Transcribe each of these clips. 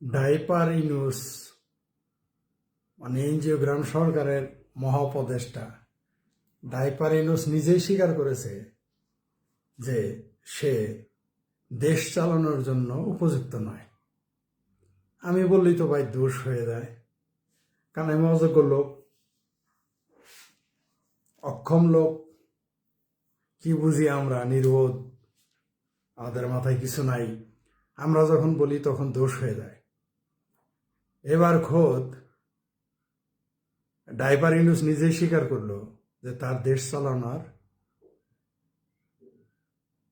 Diaper Yunus মানে NGO গ্রাম সরকারের মহাউপদেষ্টা diaper Yunus নিজেই স্বীকার করেছে যে সে দেশ চালানোর জন্য উপযুক্ত নয়। আমি বললেই তো ভাই দোষ হয়ে যায়, কারণ আমি অযোগ্য লোক, অক্ষম লোক, কি বুঝি আমরা, নির্বোধ, আমাদের মাথায় কিছু নাই। আমরা যখন বলি তখন দোষ হয়ে যায়। এবার খোদ ডাইপার ইউনুস নিজেই স্বীকার করলো যে তার দেশ চালানোর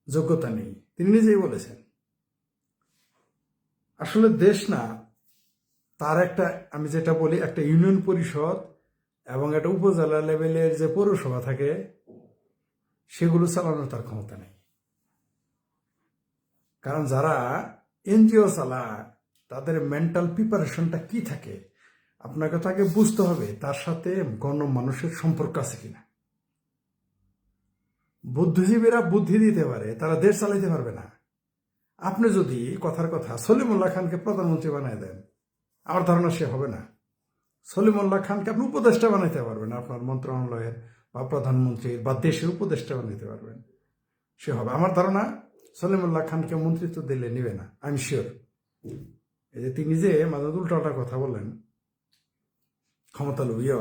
যোগ্যতা নেই। তিনি নিজেই বলেছেন আসলে দেশ না, তার একটা, আমি যেটা বলি, একটা ইউনিয়ন পরিষদ এবং একটা উপজেলা লেভেলের যে পৌরসভা থাকে সেগুলো চালানোর তার ক্ষমতা নেই। কারণ যারা এনজিও চালায় তাদের মেন্টাল প্রিপারেশনটা কি থাকে আপনাকে তাকে বুঝতে হবে, তার সাথে গণমানুষের সম্পর্ক আছে কিনা। বুদ্ধিজীবীরা বুদ্ধি দিতে পারে, তারা দেশ চালাইতে পারবে না। আপনি যদি কথার কথা সলিমুল্লাহ খানকে প্রধানমন্ত্রী বানাই দেন, আমার ধারণা সে হবে না। সলিমুল্লাহ খানকে আপনি উপদেষ্টা বানাইতে পারবেন, আপনার মন্ত্রণালয়ের বা প্রধানমন্ত্রীর বা দেশের উপদেষ্টা বানাইতে পারবেন, সে হবে। আমার ধারণা সলিমুল্লাহ খানকে মন্ত্রিত্ব দিলে নিবে না, আই এম শিওর। এই যে তিনি যে মাঝে উল্টাটা কথা বললেন ক্ষমতা লোভীয়,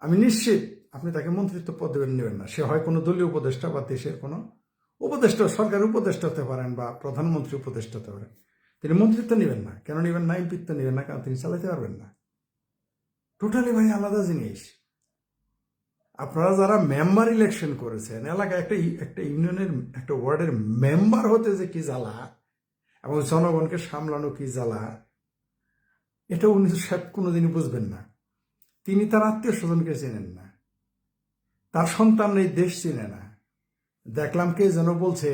আমি নিশ্চিত আপনি তাকে মন্ত্রিত্ব পদ দেবেন, নেবেন না। সে হয় কোনো দলীয় উপদেষ্টা বা দেশের কোনো উপদেষ্টা, সরকারের উপদেষ্টা হতে পারেন বা প্রধানমন্ত্রী উপদেষ্টা হতে পারেন। তিনি মন্ত্রিত্ব নেবেন না। কেন নেবেন না? এমপিত্ব নেবেন না, কারণ তিনি চালাতে পারবেন না। টোটালি ভাই আলাদা জিনিস। আপনারা যারা মেম্বার ইলেকশন করেছেন, এলাকায় একটা ইউনিয়নের একটা ওয়ার্ডের মেম্বার হতে যে কি জ্বালা এবং জনগণকে সামলানো কি জ্বালা, এটা উনি কোনোদিনই বুঝবেন না। তিনি তার আত্মীয় স্বজনকে চেনেন না, তার সন্তান এই দেশ চিনে না। দেখলাম কে যেন বলছে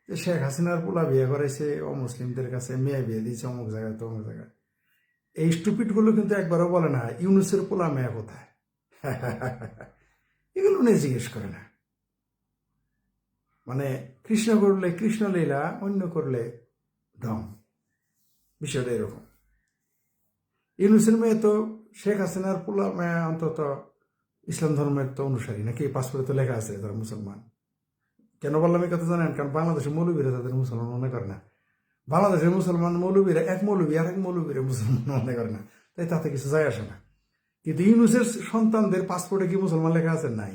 যে শেখ হাসিনার পোলা বিয়ে করেছে অমুসলিমদের কাছে, মেয়ে বিয়ে দিয়েছে অমুক জায়গায় তমুক জায়গায়। এই স্টুপিডগুলো কিন্তু একবারও বলে না ইউনুসের পোলা মেয়ে কোথায়। এগুলো উনি জিজ্ঞেস করে না। মানে কৃষ্ণ করলে কৃষ্ণলীলা, অন্য করলে ঢং। বিষয়টা এরকম। ইউনুসের মেয়ে তো শেখ হাসিনার পোলা মেয়ে অন্তত ইসলাম ধর্মের তো অনুসারী, নাকি পাসপোর্টে তো লেখা আছে তারা মুসলমান। কেন বললাম এই কথা জানেন? কারণ বাংলাদেশের মৌলবীরা তাদের মুসলমান মনে করে না। বাংলাদেশের মুসলমান মৌলবীরা এক মৌলবী আর এক মৌলবীরা মুসলমান মনে করে না, তাই তাতে কিছু যায় আসে না। কিন্তু ইউনুসের সন্তানদের পাসপোর্টে কি মুসলমান লেখা আছে? নাই।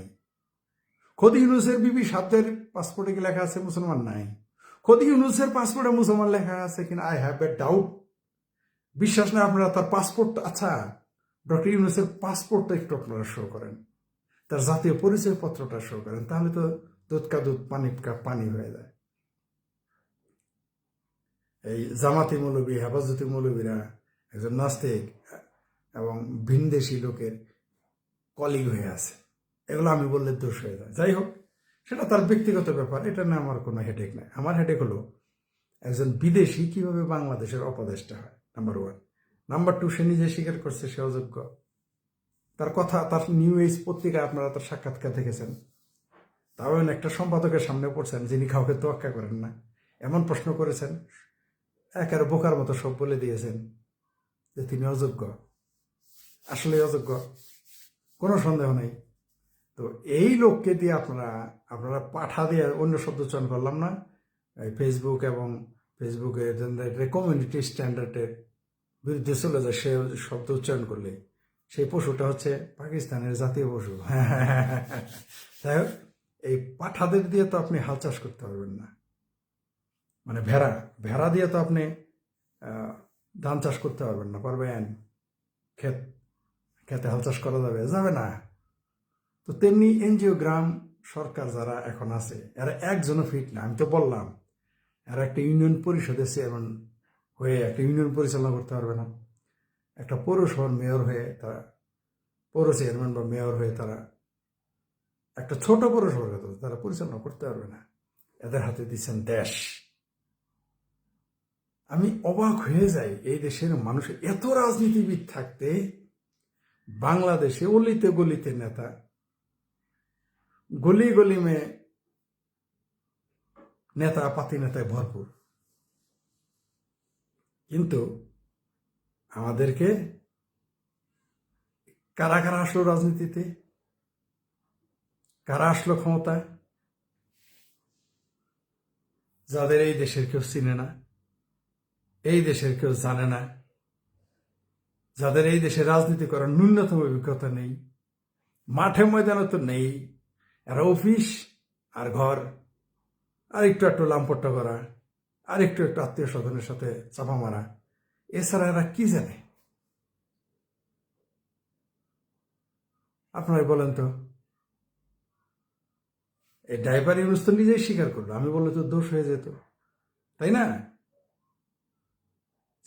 খোদ ইউনুসের বিবি সাবদের পাসপোর্টে কি লেখা আছে মুসলমান? নাই। খোদ ইউনুসের পাসপোর্টে মুসলমান লেখা আছে কিনা আই হ্যাভ এ ডাউট। বিশ্বাস না আপনারা তার পাসপোর্ট, আচ্ছা ডক্টর ইউনুসের পাসপোর্টটা একটু আপনারা শো করেন, তার জাতীয় পরিচয় পত্রটা শো করেন, তাহলে তো দুধ কা দুধ পানি কা পানি হয়ে যায়। এই জামাতি মৌলবী, হেফাজতি মৌলবীরা একজন নাস্তিক এবং ভিনদেশি লোকের কলিগ হয়ে আছে, এগুলো আমি বললে দোষ হয়ে যায়। যাই হোক, সেটা তার ব্যক্তিগত ব্যাপার, এটা না আমার কোনো হেডেক নাই। আমার হেডেক হলো একজন বিদেশি কিভাবে বাংলাদেশের অপদেষ্টা হয়, নাম্বার ওয়ান। নাম্বার টু, সে নিজে স্বীকার করছে সে অযোগ্য। তার কথা, তার নিউ এজ পত্রিকায় আপনারা তার সাক্ষাৎকার দেখেছেন। তাও একটা সম্পাদকের সামনে পড়ছেন যিনি কাউকে তোয়াক্কা করেন না, এমন প্রশ্ন করেছেন, একেবারে বোকার মতো সব বলে দিয়েছেন যে তিনি অযোগ্য। আসলে অযোগ্য, কোনো সন্দেহ নেই। তো এই লোককে দিয়ে আপনারা পাঠা দিয়ে, অন্য শব্দ চয়ন করলাম না, ফেসবুক এবং ফেসবুকের কমিউনিটি স্ট্যান্ডার্ডের বিরুদ্ধে চলে যায় সে শব্দ উচ্চারণ করলে। সেই পশুটা হচ্ছে পাকিস্তানের জাতীয় পশু। যাই হোক, এই পাঠাদের দিয়ে তো আপনি হাল চাষ করতে পারবেন না। মানে ভেড়া দিয়ে তো আপনি ধান চাষ করতে পারবেন না, পারবেন? খেতে হাল চাষ করা যাবে না। তো তেমনি এনজিও গ্রাম সরকার যারা এখন আছে, এরা একজনও ফিট না। আমি তো বললাম, এরা একটা ইউনিয়ন পরিষদের চেয়ারম্যান হয়ে একটা ইউনিয়ন পরিচালনা করতে পারবে না। একটা পৌরসভার মেয়র হয়ে তারা, পৌর চেয়ারম্যান বা মেয়র হয়ে তারা একটা ছোট পৌরসভার কথা তারা পরিচালনা করতে পারবে না। এদের হাতে দিচ্ছেন দেশ। আমি অবাক হয়ে যাই, এই দেশের মানুষের এত রাজনীতিবিদ থাকতে বাংলাদেশে অলিতে গলিতে নেতা, গলি গলি में নেতা পাতি নেতায় ভরপুর। কিন্তু আমাদেরকে কারা কারা আসলো রাজনীতিতে, কারা আসলো ক্ষমতায়, যাদের এই দেশের কেউ চিনে না, এই দেশের কেউ জানে না, যাদের এই দেশে রাজনীতি করার ন্যূনতম অভিজ্ঞতা নেই, মাঠে ময়দানে তো নেই, এরা অফিস আর ঘর, আর একটু একটু লাম্পট্টা করা, আর একটু একটু আত্মীয় স্বজনের সাথে চাপা মারা, এছাড়া এরা কি জানে? আপনারাই বলেন তো। এই ড্রাইভার ইউনুস তো নিজেই স্বীকার করলো, আমি বললে তো দোষ হয়ে যেত, তাই না?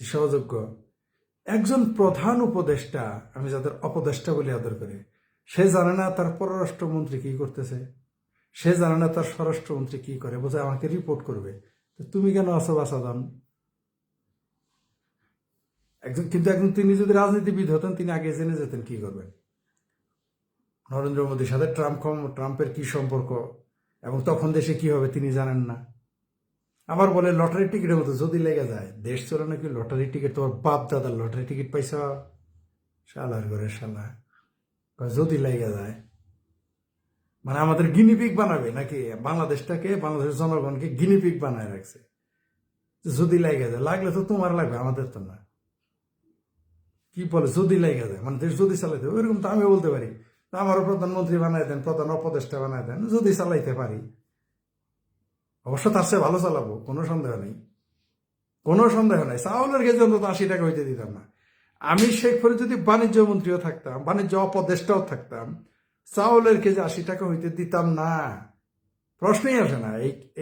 সহযোগ্য একজন প্রধান উপদেষ্টা, আমি যাদের অপদেষ্টা বলে আদর করি, সে জানে না তার পররাষ্ট্রমন্ত্রী কি করতেছে, সে জানে না তার স্বরাষ্ট্রমন্ত্রী কি করে, বোঝে আমাকে রিপোর্ট করবে। তো তুমি কেন আছো বাসাদান? একজন তিনি যদি রাজনীতিবিদ হতেন, তিনি আগে জেনে যেতেন কি করবেন। নরেন্দ্র মোদীর সাথে ট্রাম্পের কি সম্পর্ক এবং তখন দেশে কি হবে তিনি জানেন না। আবার বলে লটারি টিকিটের মতো যদি লেগে যায়, দেশ চলে নাকি লটারি টিকিট, তোমার বাপ দাদার লটারি টিকিট পাইছ, শালার ঘরে শালা, যদি লেগে যায় মানে আমাদের গিনিপিগ বানাবে নাকি? বাংলাদেশের জনগণকে গিনিপিগ বানায় রাখছে। যদি লেগে যায়, লাগলে তো তোমার লাগবে, আমাদের তো না। কি বলে যদি লেগে যায়, মানে দেশ যদি চালাইতে হবে, এরকম তো আমিও বলতে পারি, আমারও প্রধানমন্ত্রী বানাই দেন, প্রধান উপদেষ্টা বানাই দেন, যদি চালাইতে পারি। অবশ্য তার চেয়ে ভালো চালাবো, কোনো সন্দেহ নেই, কোনো সন্দেহ নাই। চাউলের কেজি অন্তত 80 টাকা হইতে দিতাম না। আমি শেখ ফরিদ যদি বাণিজ্য মন্ত্রীও থাকতাম, বাণিজ্য উপদেষ্টাও থাকতাম, চাউলের কেজি 80 টাকা হইতে দিতাম না, প্রশ্নই আসে না।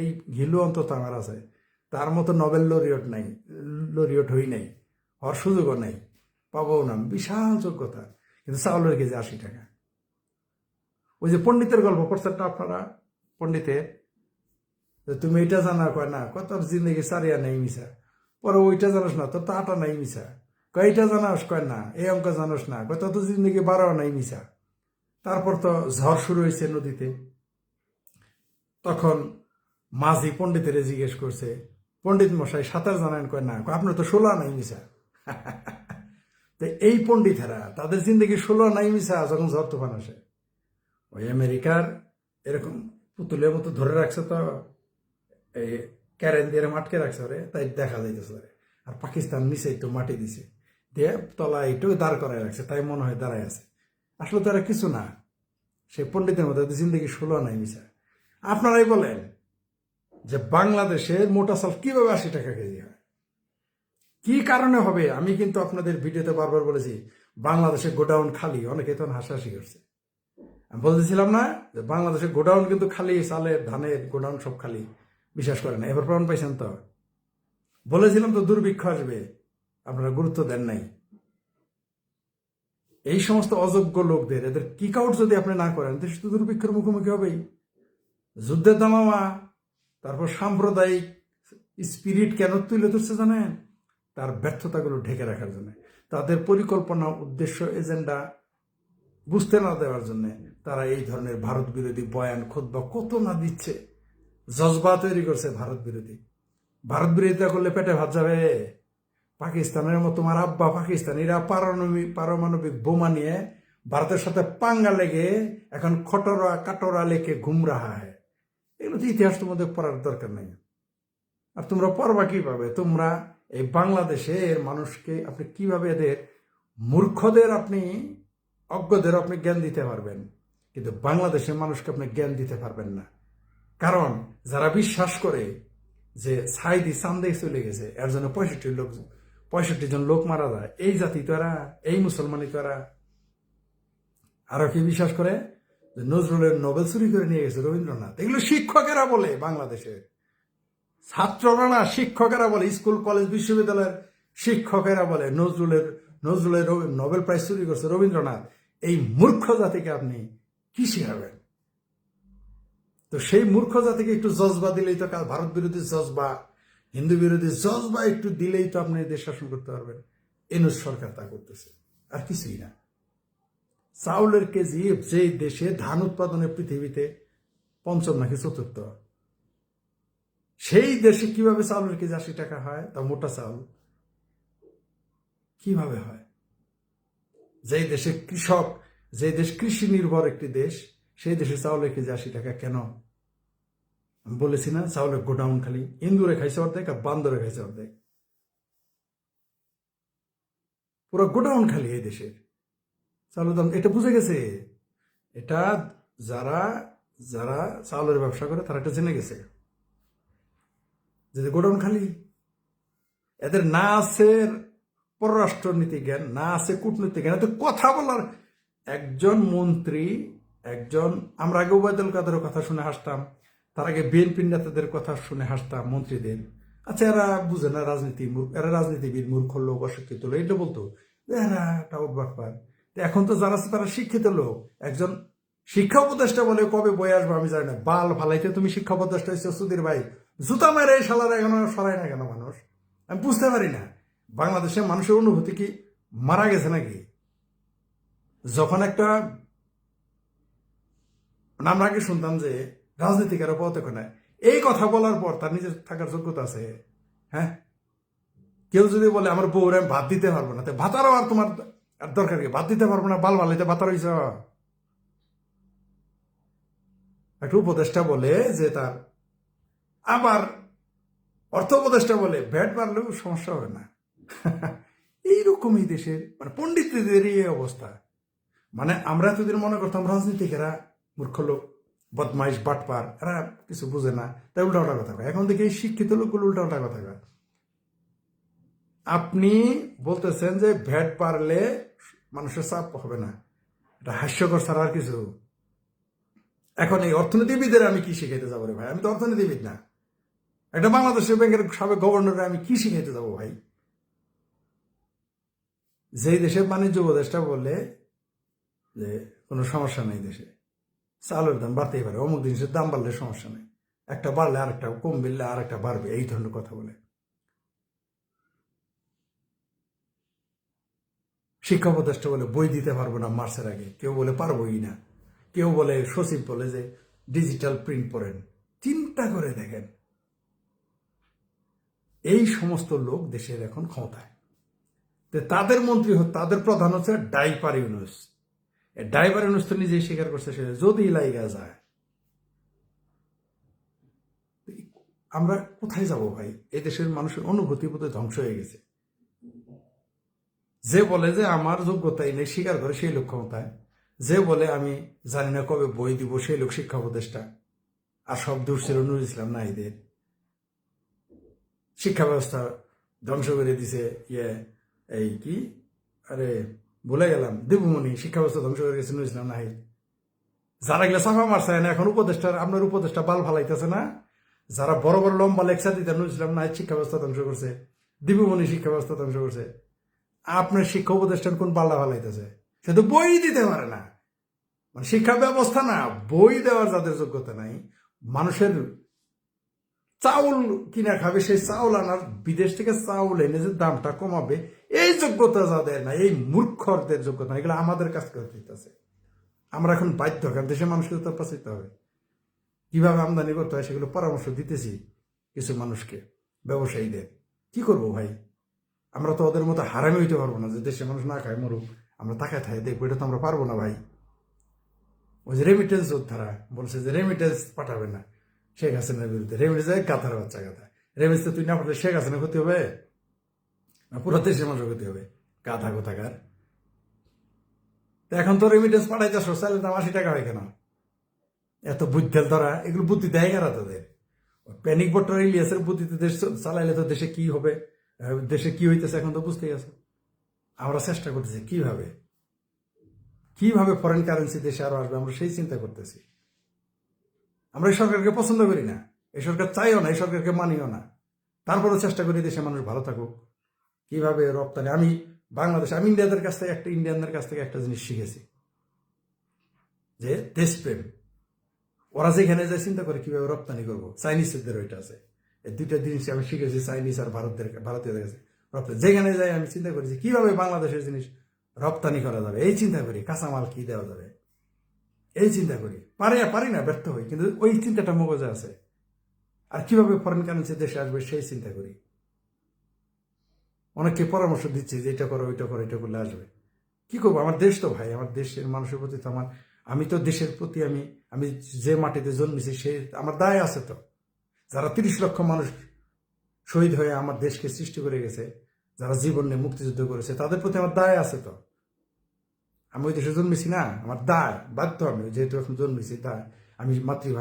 এই ঘিলু অন্তত আমার আছে, তার মতো নোবেল লরিয়ট হই নাই, হওয়ার সুযোগও নাই, পাবো না, বিশাল যোগ্যতা, কিন্তু চাউলের কেজি 80 টাকা। ওই যে পণ্ডিতের গল্প পড়ছেন না আপনারা? পণ্ডিতের, তুমি এটা জানা, কয় না কত জিন্দগি সারিয়া নেই মিশা, পরে ওইটা জানোস না, তোর তো আটা নাই মিশা, কয়টা জানাস, কয় না এই অঙ্ক জানোস না, কয় তত জিন্দগি 12 নাই মিশা। তারপর তো ঝড় শুরু হয়েছে নদীতে, তখন মাঝি পণ্ডিতের জিজ্ঞেস করছে, পণ্ডিত মশাই সাঁতার জানেন, কয় না, আপনার তো 16 নাই মিশা। তো এই পণ্ডিতেরা তাদের জিন্দগি 16 নাই মিশা যখন ঝড় তুফান আসে, ওই আমেরিকার এরকম পুতুলের মতো ধরে রাখছে, তো এই ক্যারেন দিয়ে আটকে রাখছে ওরে, তাই দেখা যাইতেছে ওরে। আর পাকিস্তান নিচে একটু মাটি দিছে, দিয়ে তলা একটু দাঁড় করায় রাখছে, তাই মনে হয় দাঁড়ায় আছে। আসলে তারা কিছু না, সেই পণ্ডিতের মতো জিন্দগি 16 নাই মিশা। আপনারাই বলেন যে বাংলাদেশের মোটা চাল কিভাবে 80 টাকা কেজি হয়, কি কারণে হবে? আমি কিন্তু আপনাদের ভিডিওতে বারবার বলেছি, বাংলাদেশের গোডাউন খালি, অনেকে তখন হাসাহাসি করছে। আমি বলতেছিলাম না যে বাংলাদেশের গোডাউন কিন্তু খালি, চালের ধানের গোডাউন সব খালি, বিশ্বাস করেন না? এবার প্রমাণ পাইছেন তো। বলেছিলাম তো দুর্ভিক্ষ আসবে, আপনারা গুরুত্ব দেন নাই। এই সমস্ত অযোগ্য লোকদের, এদের কিক আউট যদি আপনি না করেন, দেশ তো দুর্ভিক্ষের মুখোমুখি হবেই। যুদ্ধের দামামা, তারপর সাম্প্রদায়িক স্পিরিট কেন তুলে ধরছে জানেন? তার ব্যর্থতাগুলো ঢেকে রাখার জন্য, তাদের পরিকল্পনা, উদ্দেশ্য, এজেন্ডা বুঝতে না দেওয়ার জন্য তারা এই ধরনের ভারত বিরোধী বয়ান, খুতবা কত না দিচ্ছে, জজবা তৈরি করছে ভারত বিরোধী। ভারত বিরোধিতা করলে পেটে ভাত যাবে? পাকিস্তানের মতো তোমার আব্বা পাকিস্তানিরা পারমাণবিক বোমা নিয়ে ভারতের সাথে পাঙ্গা লেগে এখন খটরা কাটরা লেকে ঘুম রাহা হয়। এগুলো তো ইতিহাস তোমাদের পড়ার দরকার নেই। আর তোমরা পড়বা কিভাবে? তোমরা এই বাংলাদেশের মানুষকে আপনি কিভাবে, এদের মূর্খদের আপনি, অজ্ঞদের আপনি জ্ঞান দিতে পারবেন, কিন্তু বাংলাদেশের মানুষকে আপনি জ্ঞান দিতে পারবেন না। কারণ যারা বিশ্বাস করে যে সাইদি চান্দে চলে গেছে, এর জন্য 65 জন লোক মারা যায়, এই জাতি তো এরা, এই মুসলমানই তো এরা। আরো কি বিশ্বাস করে যে নজরুলের নোবেল চুরি করে নিয়ে গেছে রবীন্দ্রনাথ? এগুলো শিক্ষকেরা বলে, বাংলাদেশের ছাত্ররা না, শিক্ষকেরা বলে, স্কুল কলেজ বিশ্ববিদ্যালয়ের শিক্ষকেরা বলে নজরুলের নোবেল প্রাইজ চুরি করছে রবীন্দ্রনাথ। এই মূর্খ জাতিকে আপনি কি শিখাবেন? তো সেই মূর্খ জাতিকে একটু জজবা দিলেই তো, ভারত বিরোধী জজবা, হিন্দু বিরোধী জজবা একটু দিলেই তো আপনি দেশ শাসন করতে পারবেন। এনএস সরকার তা করতেছে, আর কিছুই না। চাউলের কেজি, যে দেশে ধান উৎপাদনে পৃথিবীতে পঞ্চম নাকি চতুর্থ, সেই দেশে কিভাবে চাউলের কেজি 80 টাকা হয়, তা মোটা চাউল? কিভাবে হয়? যেই দেশে কৃষক, যে দেশ কৃষি নির্ভর একটি দেশ, সেই দেশে চাউলের কেজি 80 টাকা কেন? আমি বলেছি না, চাউলের গোডাউন খালি ইন্দুরে খাইছে অর্ধেক আর বান্দরে খাইছে অর্ধেক, পুরো গোডাউন খালি এই দেশের। চাউলের দাম এটা বুঝে গেছে। এটা যারা যারা চাউলের ব্যবসা করে তারা এটা জেনে গেছে যে গোডাউন খালি। এদের না আছে পররাষ্ট্রনীতি জ্ঞান, না আছে কূটনৈতিক জ্ঞান, এদের কথা বলার। একজন মন্ত্রী, একজন, আমরা আগে ওবায়দুল কাদেরের কথা শুনে হাসতাম, তার আগে বিএনপি নেতাদের কথা শুনে হাসতাম, মন্ত্রীদের। আচ্ছা, এরা বুঝে না রাজনীতি, এরা রাজনীতিবিদ, মূর্খ লোক, অশিক্ষিত লোক, এটা বলতো এরা টাউট বাটপার। এখন তো যারা আছে তারা শিক্ষিত লোক। একজন শিক্ষা উপদেষ্টা বলে কবে বই আসবে আমি জানি না। বাল ফালাইতে তুমি শিক্ষা উপদেষ্টা হচ্ছে সুধীর ভাই, জুতা মেরে এই শালার এখনো সরাই না কেন মানুষ? আমি বুঝতে পারি না। বাংলাদেশের মানুষের অনুভূতি কি মারা গেছে নাকি? যখন একটা, আমরা আগে শুনতাম যে রাজনীতিকেরা পথে কোনায়, এই কথা বলার পর তার নিজের থাকার যোগ্যতা আছে? হ্যাঁ, কেউ যদি বলে আমার বউরে আমি ভাত দিতে পারবো না, তো ভাতারও আর তোমার আর দরকার কি? ভাত দিতে পারবো না, বাল বালাইতে ভাতার হইছ। একটা উপদেষ্টা বলে যে তার, আবার অর্থ উপদেষ্টা বলে ভ্যাট বাড়লেও সমস্যা হবে না। এইরকমই দেশের মানে পণ্ডিতদের এই অবস্থা। মানে আমরা এতদিন মনে করতাম রাজনীতিকেরা মূর্খ লোক, বদমাইশ, বাটপার, এরা কিছু বুঝে না, তাই উল্টা উল্টা কথা কয়। এখন থেকে এই শিক্ষিত লোকগুলো উল্টা উল্টা কথা কয়। আপনি বলতেছেন যে ভ্যাট পারলে মানুষের চাপ হবে না, এটা হাস্যকর ছাড়া আর কিছু। এখন এই অর্থনীতিবিদের আমি কি শিখাইতে যাবো রে ভাই? আমি তো অর্থনীতিবিদ না। একটা বাংলাদেশের ব্যাংকের সাবেক গভর্নরে আমি কি শিখাইতে যাবো ভাই? যেই দেশের বাণিজ্য উপদেষ্টা বললে যে কোনো সমস্যা নেই দেশে, চালের দাম বাড়তেই পারে, অমুক জিনিসের দাম বাড়লে সমস্যা নেই, একটা বাড়লে আরেকটা কম, বিললে আরেকটা বাড়বে, এই ধরনের কথা বলে। শিক্ষা উপদেষ্টা বলে বই দিতে পারবো না মার্চের আগে, কেউ বলে পারবোই না, কেউ বলে, সচিব বলে যে ডিজিটাল প্রিন্ট করেন। চিন্তা করে দেখেন, এই সমস্ত লোক দেশের এখন ক্ষমতায়। তাদের মন্ত্রী, তাদের প্রধান হচ্ছে ডাইপার ইউনুস। ডাইপার ইউনুস তো নিজেই স্বীকার করছে সে যদি লাইগা যায়। আমরা কোথায় যাব ভাই? এই দেশের মানুষের অনুভূতি বোধহয় ধ্বংস হয়ে গেছে। যে বলে যে আমার যোগ্যতাই নেই, স্বীকার করে সেই লোক ক্ষমতায়। যে বলে আমি জানি না কবে বই দিব, সেই লোক শিক্ষা উপদেষ্টা। আর সব দোষ ছিল নুরুল ইসলাম নাহিদের। শিক্ষা ব্যবস্থা ধ্বংস করে দিছে এই কি, আরে ভুলে গেলাম, দেবমণি শিক্ষা ব্যবস্থা ধ্বংস করে গেছে নুরুল ইসলাম নাহিদ। যারা গেলে চাপা মারছে না, এখন উপদেষ্টার, আপনার উপদেষ্টা বাল ফালাইতেছে না। যারা বড় বড় লম্বা লেকচার দিতে নুরুল ইসলাম নাহিদ শিক্ষা ব্যবস্থা ধ্বংস করছে, দিবমণি শিক্ষা ব্যবস্থা ধ্বংস করছে। আপনার শিক্ষা উপদেষ্টান কোন পাল্লা ফালাইতেছে? সে তো বই দিতে পারে না। মানে শিক্ষা ব্যবস্থা না, বই দেওয়ার যাদের যোগ্যতা নাই, মানুষের চাউল কিনা খাবে, সেই চাউল আনার, বিদেশ থেকে চাউল এনে যে দামটা কমাবে, এই যোগ্যতা যাদের না, এই মূর্খদের যোগ্যতা, এগুলো আমাদের কাছ থেকে দিতেছে। আমরা এখন বাধ্য, কারণ দেশের মানুষকে তো পাচাইতে হবে। কিভাবে আমদানি করতে হয় সেগুলো পরামর্শ দিতেছি কিছু মানুষকে, ব্যবসায়ীদের। কি করবো ভাই? আমরা তো ওদের মতো হারামি হইতে পারবো না যে দেশের মানুষ না খায় মরুক, আমরা তাকায় থাকে দেখবো, এটা তো আমরা পারবো না ভাই। ওই যে রেমিটেন্স যোদ্ধারা বলছে যে রেমিটেন্স পাঠাবে না শেখ হাসিনার বিরুদ্ধে, রেমিটেন্স গাথার বাচ্চা গাথা। রেমিটেন্স তুই না পাঠালে শেখ হাসিনা ক্ষতি হবে না পুরো দেশের মানুষের ক্ষতি হবে? গাথা কোথাকার। এখন তো রেমিটেন্স পাঠাইতে চাইলে দাম 80 টাকা হয় কেন? এত বুদ্ধেল ধরা, এগুলো বুদ্ধি দেয় কারা তাদের? প্যানিক বট্টর ইলিয়াসের বুদ্ধিতে দেশ চালাইলে তো দেশে কি হবে, দেশে কি হইতেছে এখন তো বুঝতেই আছে। আমরা চেষ্টা করতেছি কিভাবে কিভাবে ফরেন কারেন্সি দেশে আরো আসবে, আমরা সেই চিন্তা করতেছি। আমরা এই সরকারকে পছন্দ করি না, এই সরকার চাইও না, এই সরকারকে মানিও না, তারপরেও চেষ্টা করি দেশে মানুষ ভালো থাকুক। কিভাবে রপ্তানি, আমি বাংলাদেশ, আমি ইন্ডিয়ানদের কাছ থেকে একটা জিনিস শিখেছি, যে দেশপ্রেম। ওরা যেখানে যায় চিন্তা করে কিভাবে রপ্তানি করবো। চাইনিজদের ওইটা আছে। এই দুইটা জিনিস আমি শিখেছি চাইনিজ আর ভারতীয়দের কাছে। যেখানে যাই আমি চিন্তা করেছি কিভাবে বাংলাদেশের জিনিস রপ্তানি করা যাবে, এই চিন্তা করি। কাঁচামাল কি দেওয়া যাবে, এই চিন্তা করি। পারি না, ব্যর্থ হই, কিন্তু ওই চিন্তাটা মগজে আছে। আর কিভাবে ফরেন কারেন্সি দেশে আসবে সেই চিন্তা করি। অনেককে পরামর্শ দিচ্ছে যে এটা করো ওইটা করো, এটা করলে আসবে। কি করবো, আমার দেশ তো ভাই, আমার দেশের মানুষের প্রতি তো আমি তো দেশের প্রতি আমি যে মাটিতে জন্মেছি সে আমার দায় আছে তো। যারা 30 লক্ষ মানুষ শহীদ হয়ে আমার দেশকে সৃষ্টি করে গেছে, যারা জীবন নিয়ে মুক্তিযুদ্ধ করেছে, তাদের প্রতি আমার দায় আছে তো। আমি ওই দেশে জন্মেছি না, আমার দায়, বাধ্য আমি যেহেতু এখন জন্মেছি দায়।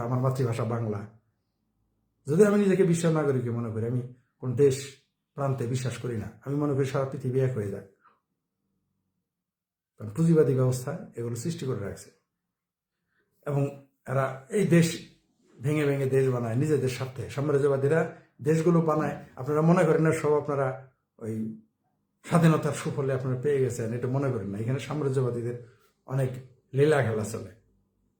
আমার মাতৃভাষা বাংলা। যদি আমি নিজেকে বিশ্ব নাগরিক মনে করি, আমি কোন দেশ প্রান্তে বিশ্বাস করি না। আমি মনে করি সারা পৃথিবী এক হয়ে যাক, কারণ পুঁজিবাদী ব্যবস্থা এগুলো সৃষ্টি করে রাখছে এবং এরা এই দেশ ভেঙে ভেঙে দেশ বানায় নিজেদের স্বার্থে। সাম্রাজ্যবাদীরা দেশগুলো বানায়, আপনারা মনে করেন না সব আপনারা ওই স্বাধীনতার সুফলে আপনারা পেয়ে গেছেন, এটা মনে করেন না। এখানে সাম্রাজ্যবাদীদের অনেক লীলা খেলা চলে।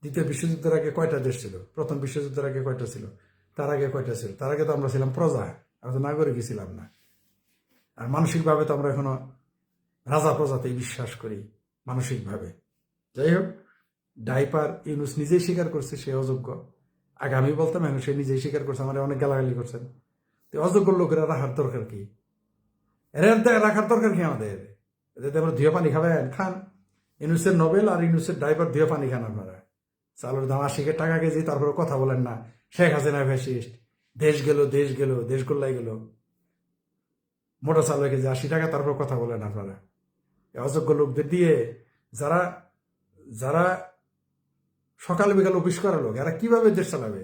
দ্বিতীয় বিশ্বযুদ্ধের আগে কয়টা দেশ ছিল? প্রথম বিশ্বযুদ্ধের আগে কয়টা ছিল? তার আগে কয়টা ছিল? তার আগে তো আমরা ছিলাম প্রজা, আমরা তো নাগরিকই ছিলাম না। আর মানসিকভাবে তো আমরা এখনো রাজা প্রজাতেই বিশ্বাস করি মানসিকভাবে। যাই হোক, ডাইপার ইউনুস নিজেই স্বীকার করছে সে অযোগ্য। আগে আমি বলতাম, এখন সে নিজেই স্বীকার করছে, আমার অনেক গালাগালি করছেন। তো অযোগ্য লোকেরা রাখার দরকার কি? এরা রাখার দরকার কি আমাদের? এদের আমরা ধুয়ে পানি খাবেন, খান। ইউনুসের নোবেল আর ইউনুসের ডাইপার ধুয়ে পানি খান আপনারা। চালের দাম 80 টাকা কেজি, তারপরে কথা বলেন না শেখ হাসিনা ফ্যাসিস্ট, দেশ গেল দেশ গোল্লাই গেল। মোটা চাল কেজি 80 টাকা, তারপর কথা বলেন আপনারা। অযোগ্য লোকদের দিয়ে যারা যারা সকাল বিকাল অফিস করা লোক, এরা কিভাবে দেশ চালাবে?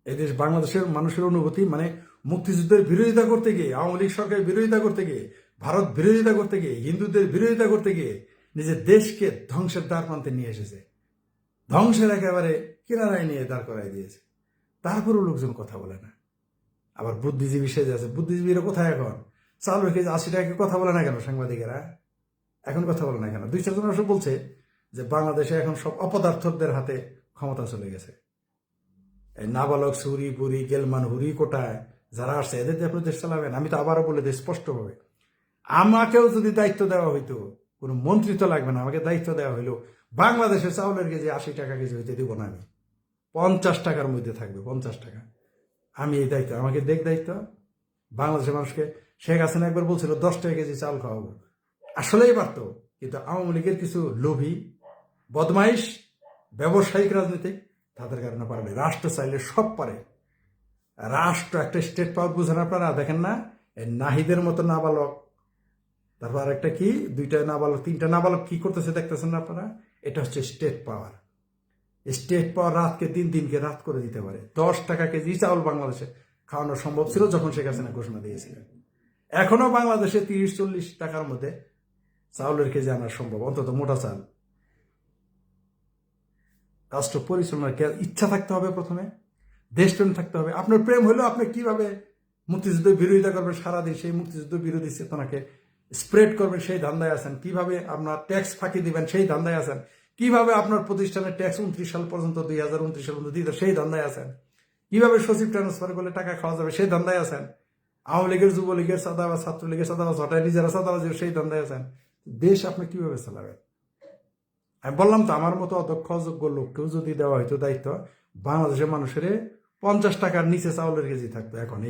এই দেশ বাংলাদেশের মানুষের অনুভূতি, মানে মুক্তিযুদ্ধের বিরোধিতা করতে গিয়ে, আওয়ামী লীগ সরকারের বিরোধিতা করতে গিয়ে, ভারত বিরোধিতা করতে গিয়ে, হিন্দুদের বিরোধিতা করতে গিয়ে নিজের দেশকে ধ্বংসের দ্বার প্রান্তে নিয়ে এসেছে, ধ্বংসের একেবারে কিনারায় নিয়ে দাঁড় করাই দিয়েছে। তারপরেও লোকজন কথা বলে না। আবার বুদ্ধিজীবী সেজে আছে, বুদ্ধিজীবীরা কোথায় এখন? চাল রেখে 80 টাকা কথা বলে না কেন সাংবাদিকেরা? এখন কথা বলে না কেন? 2-4 জন অবশ্য বলছে যে বাংলাদেশে এখন সব অপদার্থকদের হাতে ক্ষমতা চলে গেছে। এই নাবালক সুরি বুড়ি গেলমান হুরি কোটায় যারা আসছে, এদের দিয়ে আপনি দেশ চালাবেন? আমি তো আবারও বলে দিই স্পষ্টভাবে, আমাকেও যদি দায়িত্ব দেওয়া হইতো, কোনো মন্ত্রী তো লাগবে না, আমাকে দায়িত্ব দেওয়া হইলো বাংলাদেশের চাউলের কেজি 80 টাকা কেজি হইতে দিব না। আমি 50 টাকার মধ্যে থাকবে, 50 টাকা। আমি এই দায়িত্ব, আমাকে দায়িত্ব। বাংলাদেশের মানুষকে শেখ হাসিনা একবার বলছিল 10 টাকা কেজি চাল খাওয়াবো, আসলেই পারত। কিন্তু আওয়ামী লীগের কিছু লোভী বদমাইশ ব্যবসায়িক রাজনীতিক, তাদের কারণে পারে। রাষ্ট্র চাইলে সব পারে। রাষ্ট্র একটা স্টেট পাওয়ার বুঝেন আপনারা? দেখেন না, নাহিদের মতো নাবালক, তারপর একটা কি 2টা নাবালক 3টা নাবালক কি করতেছে দেখতেছেন না আপনারা? এটা হচ্ছে স্টেট পাওয়ার। স্টেট পাওয়ার রাতকে দিনকে রাত করে দিতে পারে। 10 টাকা কেজি চাউল বাংলাদেশে খাওয়ানো সম্ভব ছিল যখন শেখ হাসিনা ঘোষণা দিয়েছিলেন। এখনো বাংলাদেশে 30-40 টাকার মধ্যে চাউলের কেজি আনা সম্ভব, অন্তত মোটা চাল। রাষ্ট্র পরিচালনার ইচ্ছা থাকতে হবে, প্রথমে দেশপ্রেম থাকতে হবে। আপনার প্রেম হলেও আপনি কিভাবে মুক্তিযুদ্ধের বিরোধিতা করবেন সারাদিন, সেই মুক্তিযুদ্ধ বিরোধী চেতনাকে স্প্রেড করবেন সেই ধান্দায় আছেন। কিভাবে আপনার ট্যাক্স ফাঁকি দিবেন সেই ধান্দায় আছেন। কিভাবে আপনার প্রতিষ্ঠানের ট্যাক্স 29 সাল পর্যন্ত 2029 সাল পর্যন্ত দিতে সেই ধান্দায় আছেন। কিভাবে সচিব ট্রান্সফার করলে টাকা খাওয়া যাবে সেই ধান্দায় আছেন। আওয়ামী লীগের যুবলীগের সাদাবাজ, ছাত্রলীগের সাদাবাজ হটায় নিজেরা সাদাবাজ সেই ধান্দায় আছেন। দেশ আপনি কিভাবে চালাবেন? আমি বললাম তো, আমার মতো অদক্ষ অযোগ্য লোককেও যদি দেওয়া হয়তো দায়িত্ব, বাংলাদেশের মানুষের 50 টাকার নিচে চাউলের কেজি থাকতো এখন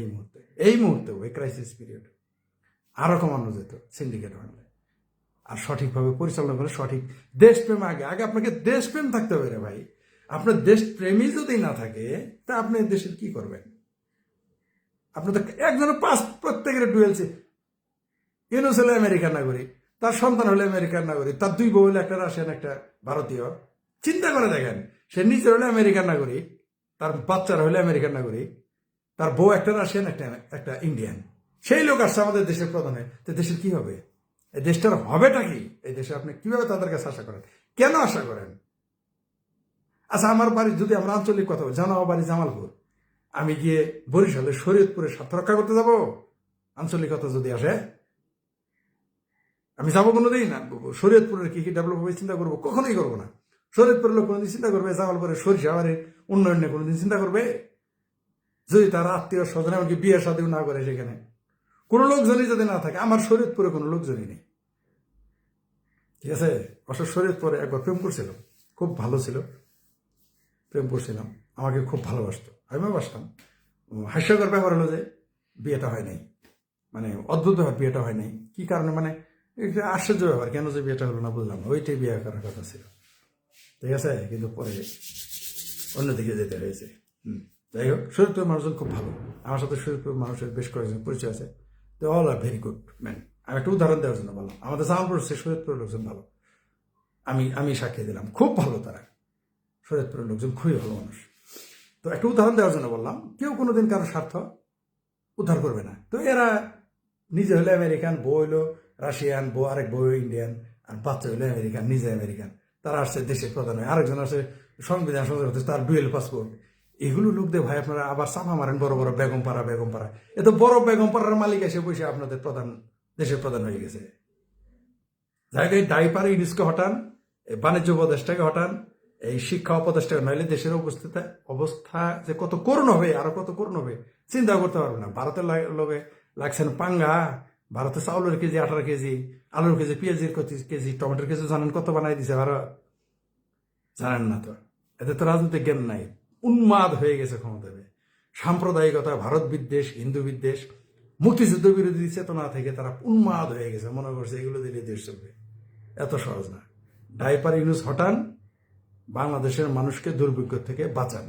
এই মুহূর্তেও এই ক্রাইসিস পিরিয়ড। আরো কমানো যেত সিন্ডিকেট বাংলায়। আর সঠিকভাবে পরিচালনা করে সঠিক দেশপ্রেম, আগে আপনাকে দেশপ্রেম থাকতে হবে রে ভাই। আপনার দেশপ্রেমই যদি না থাকে তা আপনি দেশের কি করবেন? আপনি তো একজনের প্রত্যেকের ডুয়েলছে। ইউনুস হলে আমেরিকার নাগরিক, তার সন্তান হলে আমেরিকার নাগরিক, তার 2 বউ হলে একটা রাশিয়ান একটা ভারতীয়। চিন্তা করে দেখেন, সে নিজে হলে আমেরিকার নাগরিক, তার বাচ্চারা হলে আমেরিকার নাগরিক, তার বউ একটা রাশিয়ান একটা ইন্ডিয়ান। সেই লোক আসছে আমাদের দেশের প্রধানে, তো দেশের কি হবে? এই দেশটার হবেটা কি? এই দেশে আপনি কিভাবে তাদের কাছে আশা করেন? কেন আশা করেন? আচ্ছা, আমার বাড়ি, যদি আমরা আঞ্চলিক কথা বলি, জানো আমার বাড়ি জামালপুর, আমি গিয়ে বরিশালে শরীয়তপুরে স্বার্থ রক্ষা করতে যাবো? আঞ্চলিকতা যদি আসে আমি যাবো কোনোদিন না। শরীয়তপুরের কি ডেভেলপ হবে চিন্তা করবো? কখনোই করবো না। শরীয়তপুরের লোক কোনোদিন চিন্তা করবে জামালপুরের সরিষাবাড়ির উন্নয়নে কোনোদিন চিন্তা করবে? যদি তার আত্মীয় স্বজন এমনকি বিয়ে শাদীও না করে, সেখানে কোনো লোকজনই যদি না থাকে। আমার শরীয়তপুরে কোনো লোকজনই নেই, ঠিক আছে? অবশ্য শরীয়তপুরে একবার প্রেম করছিলাম, খুব ভালো ছিল, প্রেম করছিলাম, আমাকে খুব ভালোবাসতো, আমিও বাসতাম। হাস্যকর ব্যাপার হলো যে বিয়েটা হয় নাই, মানে অদ্ভুত ব্যাপার, বিয়েটা হয় নাই কি কারণে, মানে এটা আশ্চর্য ব্যাপার, কেন যে বিয়েটা হলো না বুঝলাম না, ওইটাই বিয়ে করার কথা ছিল, ঠিক আছে, কিন্তু পরে অন্যদিকে যেতে হয়েছে। যাই হোক, শরীরপুরের মানুষজন খুব ভালো, আমার সাথে শরীরপুরের মানুষের বেশ কয়েকজন পরিচয় আছে, তো all are very good man. আমি একটা উদাহরণ দেওয়ার জন্য বললাম, আমাদের জামালপুর শরীরপুরের লোকজন ভালো, আমি সাক্ষী দিলাম, খুব ভালো তারা, শরীয়তপুরের লোকজন খুবই ভালো মানুষ। তো একটা উদাহরণ দেওয়ার জন্য বললাম, কেউ কোনোদিন কারো স্বার্থ উদ্ধার করবে না। তো এরা নিজে হলে আমেরিকান, বউ হইলো রাশিয়ান, বউ আরেক বউ ইন্ডিয়ান, আর বাচ্চা হইলো আমেরিকান, নিজে আমেরিকান, তারা আসছে দেশের প্রধান হয়ে, আরেকজন আসে সংবিধান সংসদ হচ্ছে, তার ডুয়েল পাসপোর্ট। এগুলো লোক দিয়ে ভাই আপনারা আবার চাপা মারেন বড় বড় বেগম পাড়া। এত বড় বেগম পাড়ার মালিক এসে বসে আপনাদের প্রধান, দেশের প্রধান হয়ে গেছে। জায়গায় ডাইপার ইউনিসকে হটান, এই বাণিজ্য উপদেষ্টাকে হটান, এই শিক্ষা উপদেষ্টাকে, নইলে দেশের অবস্থা যে কত করুণ হবে, আরো কত করুণ হবে চিন্তা করতে পারবে না। ভারতের লোকে লাগছেন পাঙ্গা, ভারতে চাউলের কেজি 18 কেজি, আলুর কেজি, পেঁয়াজের কেজি, টমেটোর কেজি জানেন কত বানাই দিছে ভারত? জানেন না তো। এতে তো রাজনৈতিক জ্ঞান নাই, উন্মাদ হয়ে গেছে ক্ষমতায়। সাম্প্রদায়িকতা, ভারত বিদ্বেষ, হিন্দু বিদ্বেষ, মুক্তিযুদ্ধ বিরোধী চেতনা থেকে তারা উন্মাদ হয়ে গেছে, মনে করছে এগুলো দিলে দেশ চলবে। এত সহজ না। ডাইপার ইউনুস হটান, বাংলাদেশের মানুষকে দুর্ভিক্ষ থেকে বাঁচান।